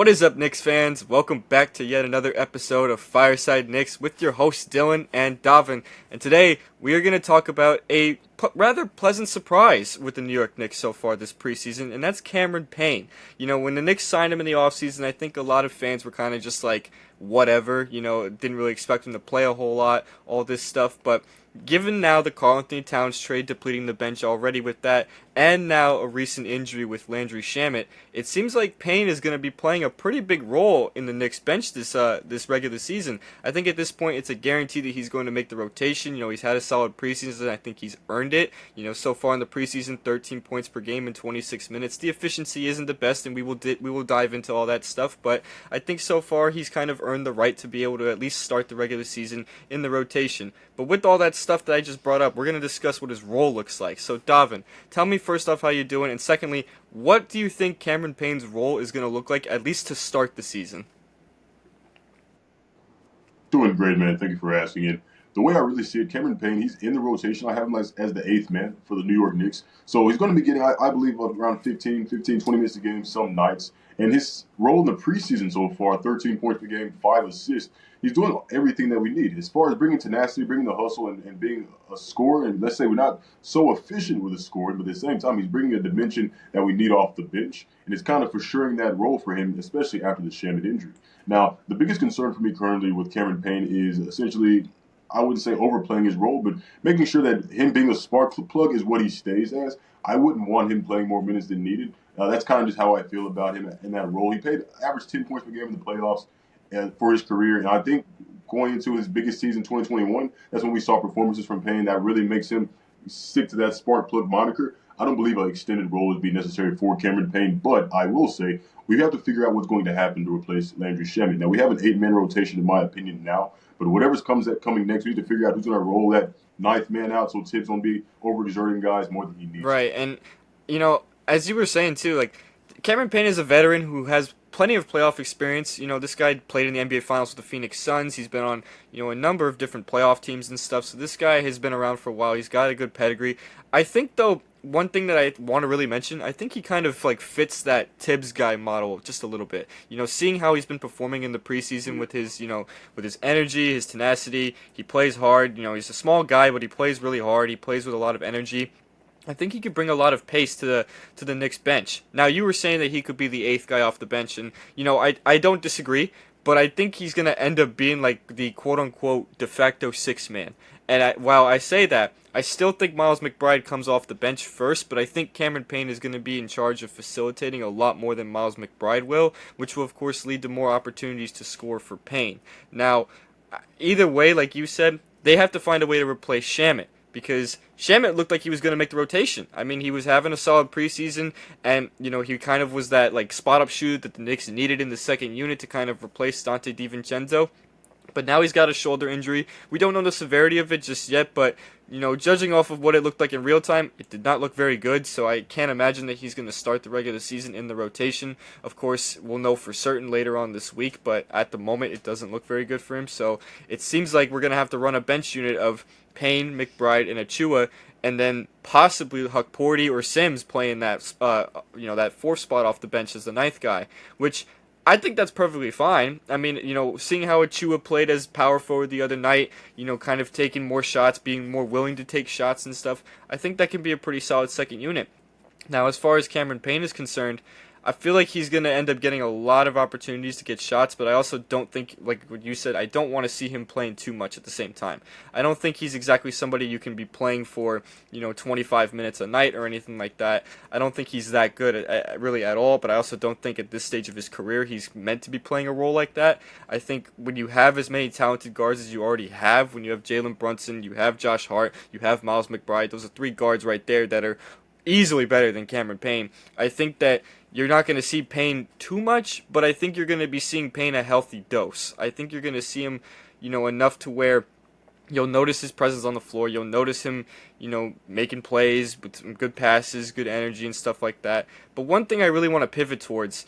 What is up, Knicks fans? Welcome back to yet another episode of Fireside Knicks with your hosts Dylan and Davin. And today we are going to talk about a rather pleasant surprise with the New York Knicks so far this preseason, and that's Cameron Payne. You know, when the Knicks signed him in the offseason, I think a lot of fans were kind of just like, whatever, didn't really expect him to play a whole lot, all this stuff, but given now the Karl-Anthony Towns trade depleting the bench already with that, and now a recent injury with Landry Shamet, it seems like Payne is going to be playing a pretty big role in the Knicks bench this regular season. I think at this point it's a guarantee that he's going to make the rotation. He's had a solid preseason. I think he's earned it. So far in the preseason, 13 points per game in 26 minutes. The efficiency isn't the best, and we will dive into all that stuff. But I think so far he's kind of earned the right to be able to at least start the regular season in the rotation. But with all that stuff that I just brought up, we're going to discuss what his role looks like. So, Davin, tell me first off how you're doing, and secondly, what do you think Cameron Payne's role is going to look like, at least to start the season? Doing great, man. Thank you for asking it. The way I really see it, Cameron Payne, he's in the rotation. I have him as the eighth man for the New York Knicks. So he's going to be getting, I believe, around 20 minutes a game some nights. And his role in the preseason so far, 13 points per game, 5 assists. He's doing everything that we need. As far as bringing tenacity, bringing the hustle, and being a scorer. And let's say we're not so efficient with his scoring, but at the same time, he's bringing a dimension that we need off the bench. And it's kind of for suring that role for him, especially after the Shamet injury. Now, the biggest concern for me currently with Cameron Payne is essentially, I wouldn't say overplaying his role, but making sure that him being a spark plug is what he stays as. I wouldn't want him playing more minutes than needed. That's kind of just how I feel about him in that role. He played average 10 points per game in the playoffs for his career, and I think going into his biggest season, 2021, that's when we saw performances from Payne that really makes him stick to that spark plug moniker. I don't believe an extended role would be necessary for Cameron Payne, but I will say we have to figure out what's going to happen to replace Landry Shamet. Now, we have an eight-man rotation, in my opinion, now, but whatever's coming next, we need to figure out who's going to roll that ninth man out so Tibbs won't be overexerting guys more than he needs. Right, and, as you were saying, too, like, Cameron Payne is a veteran who has plenty of playoff experience. This guy played in the NBA Finals with the Phoenix Suns. He's been on, a number of different playoff teams and stuff. So this guy has been around for a while. He's got a good pedigree. I think, though, one thing that I want to really mention, I think he kind of fits that Tibbs guy model just a little bit. Seeing how he's been performing in the preseason with his, with his energy, his tenacity. He plays hard. He's a small guy, but he plays really hard. He plays with a lot of energy. I think he could bring a lot of pace to the Knicks bench. Now, you were saying that he could be the eighth guy off the bench, and, I don't disagree, but I think he's going to end up being like the quote-unquote de facto sixth man. And while I say that, I still think Miles McBride comes off the bench first, but I think Cameron Payne is going to be in charge of facilitating a lot more than Miles McBride will, which will, of course, lead to more opportunities to score for Payne. Now, either way, like you said, they have to find a way to replace Shamet, because Shamet looked like he was going to make the rotation. I mean, he was having a solid preseason, and, he kind of was that, spot-up shooter that the Knicks needed in the second unit to kind of replace Dante DiVincenzo. But now he's got a shoulder injury. We don't know the severity of it just yet, but, judging off of what it looked like in real time, it did not look very good, so I can't imagine that he's going to start the regular season in the rotation. Of course, we'll know for certain later on this week, but at the moment, it doesn't look very good for him, so it seems like we're going to have to run a bench unit of Payne, McBride, and Achua, and then possibly Huckporty or Sims playing that, that fourth spot off the bench as the ninth guy, which I think that's perfectly fine. I mean, seeing how Achua played as power forward the other night, kind of taking more shots, being more willing to take shots and stuff, I think that can be a pretty solid second unit. Now, as far as Cameron Payne is concerned, I feel like he's going to end up getting a lot of opportunities to get shots, but I also don't think, like what you said, I don't want to see him playing too much at the same time. I don't think he's exactly somebody you can be playing for, 25 minutes a night or anything like that. I don't think he's that good really at all, but I also don't think at this stage of his career he's meant to be playing a role like that. I think when you have as many talented guards as you already have, when you have Jalen Brunson, you have Josh Hart, you have Miles McBride, those are three guards right there that are easily better than Cameron Payne. I think that you're not going to see Payne too much, but I think you're going to be seeing Payne a healthy dose. I think you're going to see him, enough to where you'll notice his presence on the floor. You'll notice him, making plays with some good passes, good energy, and stuff like that. But one thing I really want to pivot towards,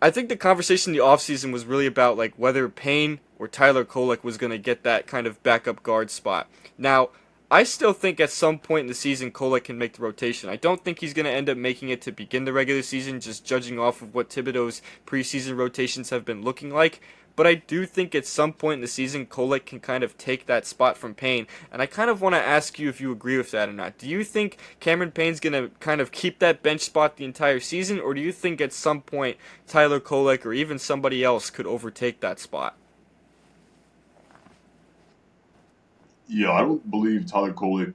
I think the conversation in the offseason was really about whether Payne or Tyler Kolek was going to get that kind of backup guard spot. Now, I still think at some point in the season Kolek can make the rotation. I don't think he's going to end up making it to begin the regular season, just judging off of what Thibodeau's preseason rotations have been looking like. But I do think at some point in the season Kolek can kind of take that spot from Payne. And I kind of want to ask you if you agree with that or not. Do you think Cameron Payne's going to kind of keep that bench spot the entire season, or do you think at some point Tyler Kolek or even somebody else could overtake that spot? Yeah, I don't believe Tyler Kolek,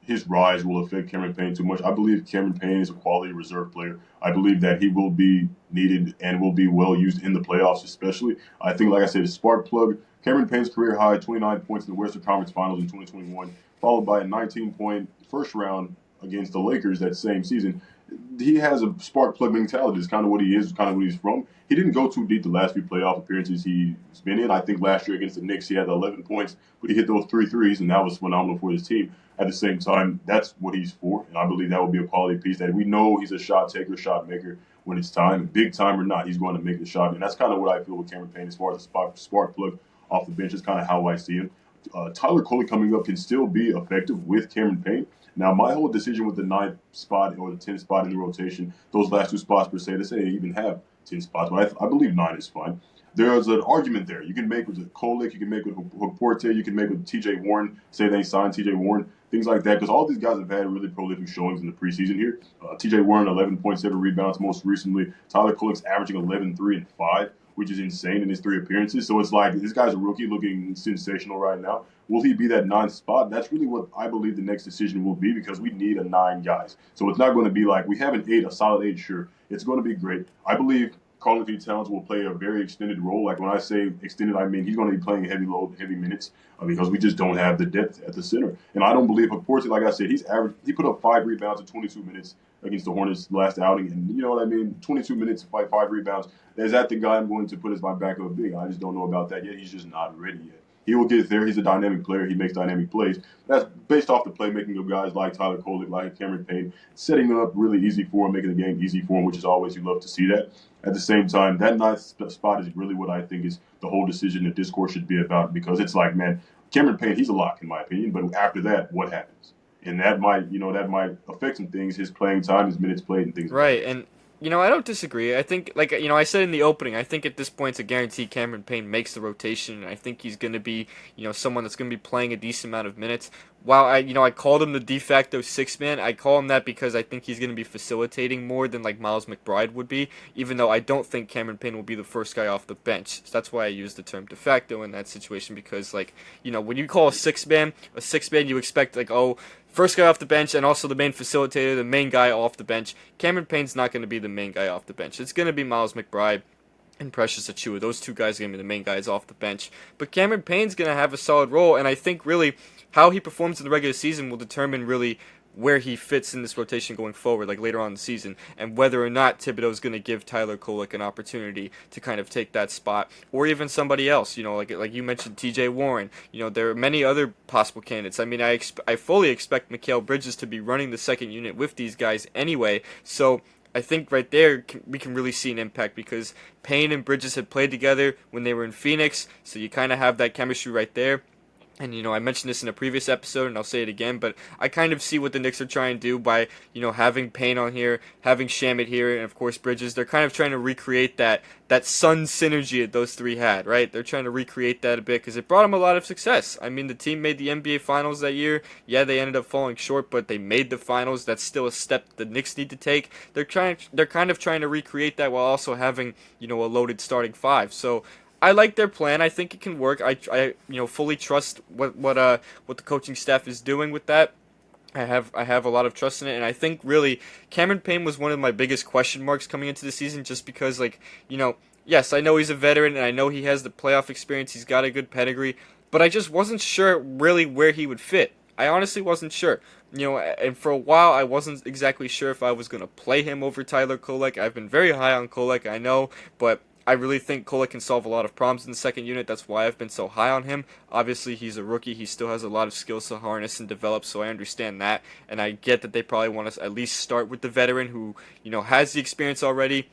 his rise will affect Cameron Payne too much. I believe Cameron Payne is a quality reserve player. I believe that he will be needed and will be well used in the playoffs, especially. I think, like I said, a spark plug. Cameron Payne's career high, 29 points in the Western Conference Finals in 2021, followed by a 19-point first round against the Lakers that same season. He has a spark plug mentality. It's kind of what he is, kind of what he's from. He didn't go too deep the last few playoff appearances he's been in. I think last year against the Knicks, he had 11 points, but he hit those three threes, and that was phenomenal for his team. At the same time, that's what he's for, and I believe that will be a quality piece that we know he's a shot taker, shot maker when it's time. Big time or not, he's going to make the shot, and that's kind of what I feel with Cameron Payne as far as a spark plug off the bench is kind of how I see him. Tyler Coley coming up can still be effective with Cameron Payne. Now, my whole decision with the ninth spot or the 10th spot in the rotation, those last two spots per se, they say they even have 10 spots, but I believe nine is fine. There's an argument there. You can make with Kolek, you can make with Porte, you can make with TJ Warren, say they signed TJ Warren, things like that, because all these guys have had really prolific showings in the preseason here. TJ Warren, 11.7 rebounds most recently. Tyler Kolek's averaging 11, 3, and 5, which is insane in his 3 appearances. So it's like this guy's a rookie looking sensational right now. Will he be that ninth spot? That's really what I believe the next decision will be because we need a 9 guys. So it's not going to be like we have an 8, a solid 8, sure. It's going to be great. I believe Karl Anthony Towns will play a very extended role. Like when I say extended, I mean he's going to be playing heavy load, heavy minutes because we just don't have the depth at the center. And I don't believe Porte, like I said, he put up 5 rebounds in 22 minutes against the Hornets last outing. And you know what I mean? 22 minutes, 5 rebounds. Is that the guy I'm going to put as my backup big? I just don't know about that yet. He's just not ready yet. He will get there. He's a dynamic player. He makes dynamic plays. That's based off the playmaking of guys like Tyler Kolek, like Cameron Payne, setting it up really easy for him, making the game easy for him, which is always you love to see that. At the same time, that ninth spot is really what I think is the whole decision that discourse should be about because it's like, man, Cameron Payne, he's a lock in my opinion, but after that, what happens? And that might affect some things, his playing time, his minutes played, and things like that. Right, and I don't disagree. I think, like I said in the opening, I think at this point it's a guarantee Cameron Payne makes the rotation, and I think he's going to be, someone that's going to be playing a decent amount of minutes. While I called him the de facto six man, I call him that because I think he's going to be facilitating more than like Miles McBride would be. Even though I don't think Cameron Payne will be the first guy off the bench, so that's why I use the term de facto in that situation. Because when you call a six man, you expect first guy off the bench and also the main facilitator, the main guy off the bench. Cameron Payne's not going to be the main guy off the bench. It's going to be Miles McBride and Precious Achiuwa. Those two guys are going to be the main guys off the bench. But Cameron Payne's going to have a solid role, and I think really how he performs in the regular season will determine really where he fits in this rotation going forward, like later on in the season, and whether or not Thibodeau's going to give Tyler Kolek an opportunity to kind of take that spot, or even somebody else. Like you mentioned, T.J. Warren. There are many other possible candidates. I mean, I fully expect Mikal Bridges to be running the second unit with these guys anyway. So I think right there we can really see an impact because Payne and Bridges had played together when they were in Phoenix, so you kind of have that chemistry right there. And, I mentioned this in a previous episode, and I'll say it again, but I kind of see what the Knicks are trying to do by, having Payne on here, having Shamet here, and, of course, Bridges. They're kind of trying to recreate that Sun synergy that those three had, right? They're trying to recreate that a bit because it brought them a lot of success. I mean, the team made the NBA Finals that year. Yeah, they ended up falling short, but they made the Finals. That's still a step the Knicks need to take. They're kind of trying to recreate that while also having, a loaded starting five. So I like their plan. I think it can work. I fully trust what the coaching staff is doing with that. I have a lot of trust in it, and I think really Cameron Payne was one of my biggest question marks coming into the season, just because yes, I know he's a veteran and I know he has the playoff experience. He's got a good pedigree, but I just wasn't sure really where he would fit. I honestly wasn't sure. And for a while I wasn't exactly sure if I was going to play him over Tyler Kolek. I've been very high on Kolek, I know, but I really think Kolek can solve a lot of problems in the second unit. That's why I've been so high on him. Obviously, he's a rookie. He still has a lot of skills to harness and develop, so I understand that. And I get that they probably want us at least start with the veteran who, has the experience already.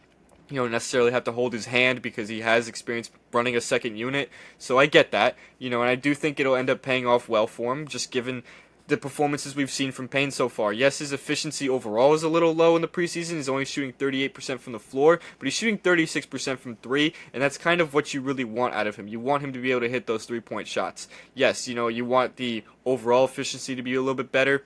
You don't necessarily have to hold his hand because he has experience running a second unit. So I get that. And I do think it'll end up paying off well for him, just given the performances we've seen from Payne so far. Yes, his efficiency overall is a little low in the preseason. He's only shooting 38% from the floor, but he's shooting 36% from three, and that's kind of what you really want out of him. You want him to be able to hit those three-point shots. Yes, you want the overall efficiency to be a little bit better,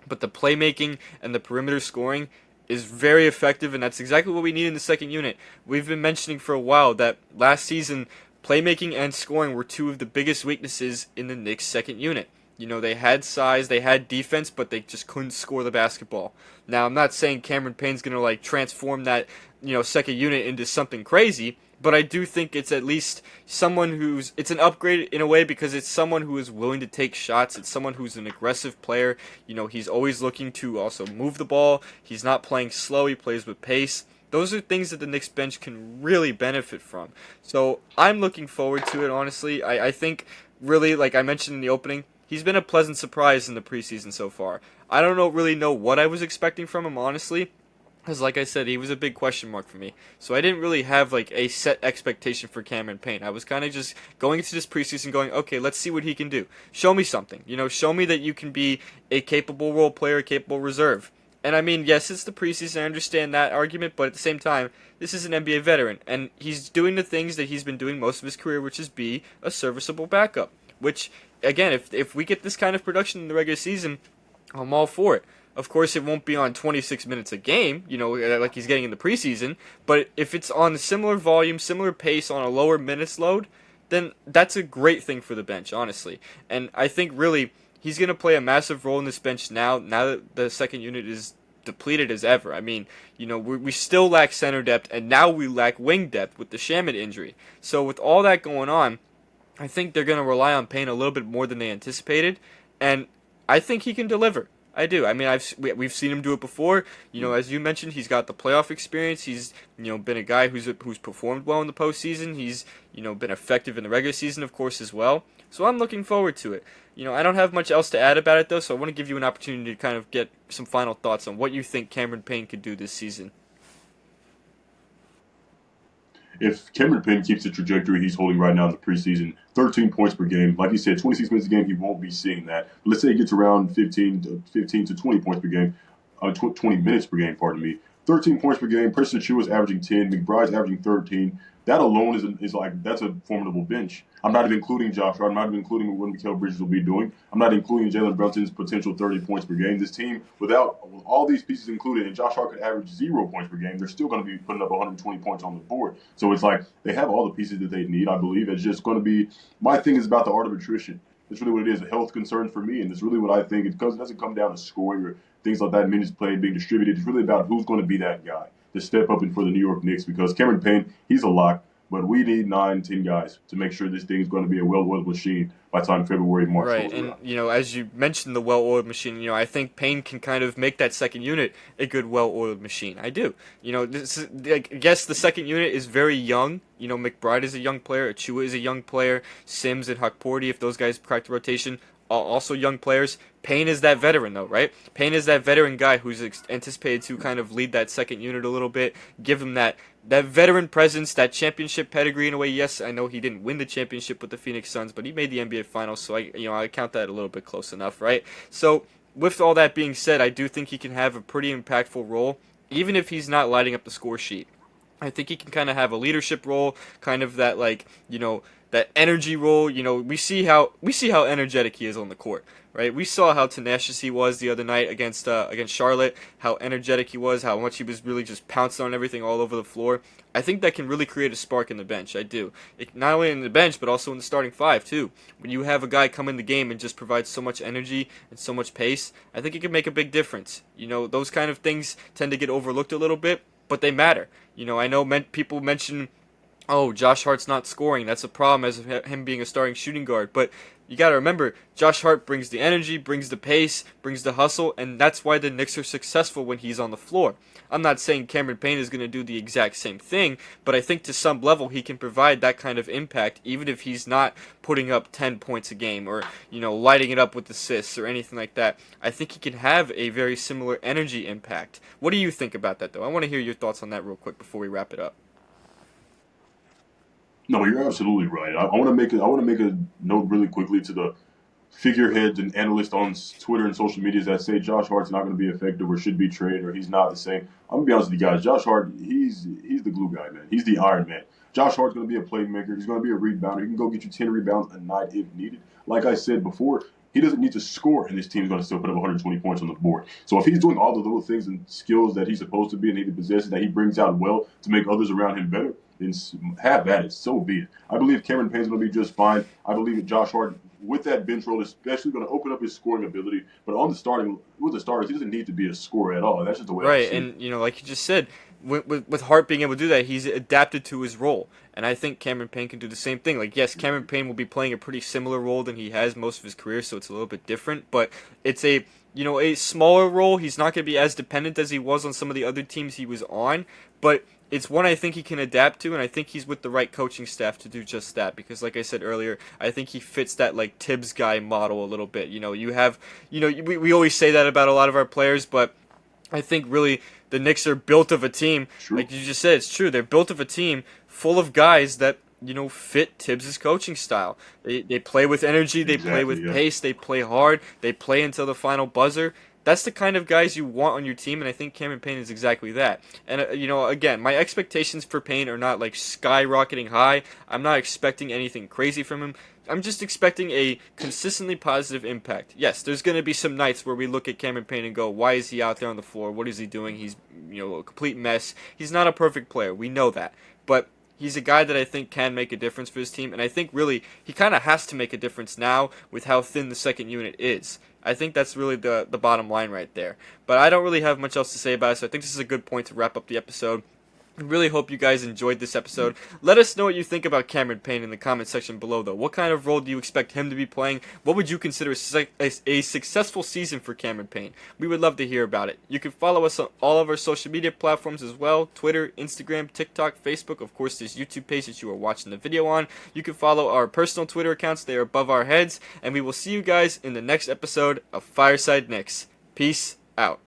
but the playmaking and the perimeter scoring is very effective, and that's exactly what we need in the second unit. We've been mentioning for a while that last season, playmaking and scoring were two of the biggest weaknesses in the Knicks' second unit. They had size, they had defense, but they just couldn't score the basketball. Now, I'm not saying Cameron Payne's going to transform that, second unit into something crazy, but I do think it's at least it's an upgrade in a way because it's someone who is willing to take shots. It's someone who's an aggressive player. He's always looking to also move the ball. He's not playing slow. He plays with pace. Those are things that the Knicks bench can really benefit from. So I'm looking forward to it, honestly. I think, really, like I mentioned in the opening, he's been a pleasant surprise in the preseason so far. I don't really know what I was expecting from him, honestly. Because, like I said, he was a big question mark for me. So I didn't really have, a set expectation for Cameron Payne. I was kind of just going into this preseason going, okay, let's see what he can do. Show me something. Show me that you can be a capable role player, a capable reserve. And I mean, yes, it's the preseason. I understand that argument. But at the same time, this is an NBA veteran. And he's doing the things that he's been doing most of his career, which is be a serviceable backup. Which, again, if we get this kind of production in the regular season, I'm all for it. Of course, it won't be on 26 minutes a game, like he's getting in the preseason. But if it's on similar volume, similar pace, on a lower minutes load, then that's a great thing for the bench, honestly. And I think, really, he's going to play a massive role in this bench now that the second unit is depleted as ever. I mean, we still lack center depth, and now we lack wing depth with the Shamet injury. So with all that going on, I think they're going to rely on Payne a little bit more than they anticipated, and I think he can deliver. I do. I mean, we've seen him do it before. As you mentioned, he's got the playoff experience. He's been a guy who's performed well in the postseason. He's been effective in the regular season, of course, as well. So I'm looking forward to it. I don't have much else to add about it though, so I want to give you an opportunity to kind of get some final thoughts on what you think Cameron Payne could do this season. If Cameron Payne keeps the trajectory he's holding right now in the preseason, 13 points per game, like you said, 26 minutes a game, he won't be seeing that. But let's say he gets around 15 to 20 points per game, 20 minutes per game, pardon me. 13 points per game. Preston Achiuwa is averaging 10. McBride's averaging 13. That alone that's a formidable bench. I'm not even including Josh Hart. I'm not even including what Mikal Bridges will be doing. I'm not including Jalen Brunson's potential 30 points per game. This team, with all these pieces included, and Josh Hart could average 0 points per game, they're still going to be putting up 120 points on the board. So it's like they have all the pieces that they need, I believe. It's just going to be – my thing is about the art of attrition. That's really what it is, a health concern for me, and it's really what I think. It doesn't come down to scoring or things like that, minutes played, being distributed. It's really about who's going to be that guy to step up and for the New York Knicks, because Cameron Payne, he's a lock. But we need 9, 10 guys to make sure this thing is going to be a well-oiled machine by the time February, March Right, rolls and around. as you mentioned, the well-oiled machine. I think Payne can kind of make that second unit a good well-oiled machine. I do. I guess the second unit is very young. McBride is a young player. Achiuwa is a young player. Sims and Hakporti, if those guys crack the rotation, are also young players. Payne is that veteran, though, right? Payne is that veteran guy who's anticipated to kind of lead that second unit a little bit, give him that veteran presence, that championship pedigree in a way. Yes, I know he didn't win the championship with the Phoenix Suns, but he made the NBA Finals, so I count that a little bit close enough, right? So with all that being said, I do think he can have a pretty impactful role, even if he's not lighting up the score sheet. I think he can kind of have a leadership role, kind of that that energy role. We see how energetic he is on the court, right? We saw how tenacious he was the other night against Charlotte, how energetic he was, how much he was really just pouncing on everything all over the floor. I think that can really create a spark in the bench. I do. Not only in the bench, but also in the starting five too. When you have a guy come in the game and just provide so much energy and so much pace, I think it can make a big difference. Those kind of things tend to get overlooked a little bit, but they matter. I know people mention, oh, Josh Hart's not scoring. That's a problem as him being a starting shooting guard. But you got to remember, Josh Hart brings the energy, brings the pace, brings the hustle, and that's why the Knicks are successful when he's on the floor. I'm not saying Cameron Payne is going to do the exact same thing, but I think to some level he can provide that kind of impact even if he's not putting up 10 points a game or, lighting it up with assists or anything like that. I think he can have a very similar energy impact. What do you think about that, though? I want to hear your thoughts on that real quick before we wrap it up. No, you're absolutely right. I want to make a note really quickly to the figureheads and analysts on Twitter and social media that say Josh Hart's not going to be effective or should be traded or he's not the same. I'm gonna be honest with you guys. Josh Hart, he's the glue guy, man. He's the Iron Man. Josh Hart's going to be a playmaker. He's going to be a rebounder. He can go get you 10 rebounds a night if needed. Like I said before, he doesn't need to score, and this team's going to still put up 120 points on the board. So if he's doing all the little things and skills that he's supposed to be and he possesses that he brings out well to make others around him better, then have at it. So be it. I believe Cameron Payne's going to be just fine. I believe that Josh Hart, with that bench role, especially going to open up his scoring ability. But on the starting with the starters, he doesn't need to be a scorer at all. That's just the way I Right, see it. and like you just said, with Hart being able to do that, he's adapted to his role, and I think Cameron Payne can do the same thing. Like, yes, Cameron Payne will be playing a pretty similar role than he has most of his career, so it's a little bit different, but it's a smaller role. He's not going to be as dependent as he was on some of the other teams he was on, but it's one I think he can adapt to, and I think he's with the right coaching staff to do just that. Because, like I said earlier, I think he fits that like Tibbs guy model a little bit. We always say that about a lot of our players, but I think really the Knicks are built of a team, True. like you just said, it's true. They're built of a team full of guys that fit Tibbs' coaching style. They play with energy, they play with Yeah. pace, they play hard, they play until the final buzzer. That's the kind of guys you want on your team, and I think Cameron Payne is exactly that. And again, my expectations for Payne are not like skyrocketing high. I'm not expecting anything crazy from him. I'm just expecting a consistently positive impact. Yes, there's going to be some nights where we look at Cameron Payne and go, why is he out there on the floor? What is he doing? He's a complete mess. He's not a perfect player. We know that. But he's a guy that I think can make a difference for his team, and I think really he kind of has to make a difference now with how thin the second unit is. I think that's really the bottom line right there. But I don't really have much else to say about it, so I think this is a good point to wrap up the episode. I really hope you guys enjoyed this episode. Let us know what you think about Cameron Payne in the comment section below, though. What kind of role do you expect him to be playing? What would you consider a successful season for Cameron Payne? We would love to hear about it. You can follow us on all of our social media platforms as well. Twitter, Instagram, TikTok, Facebook. Of course, this YouTube page that you are watching the video on. You can follow our personal Twitter accounts. They are above our heads. And we will see you guys in the next episode of Fireside Knicks. Peace out.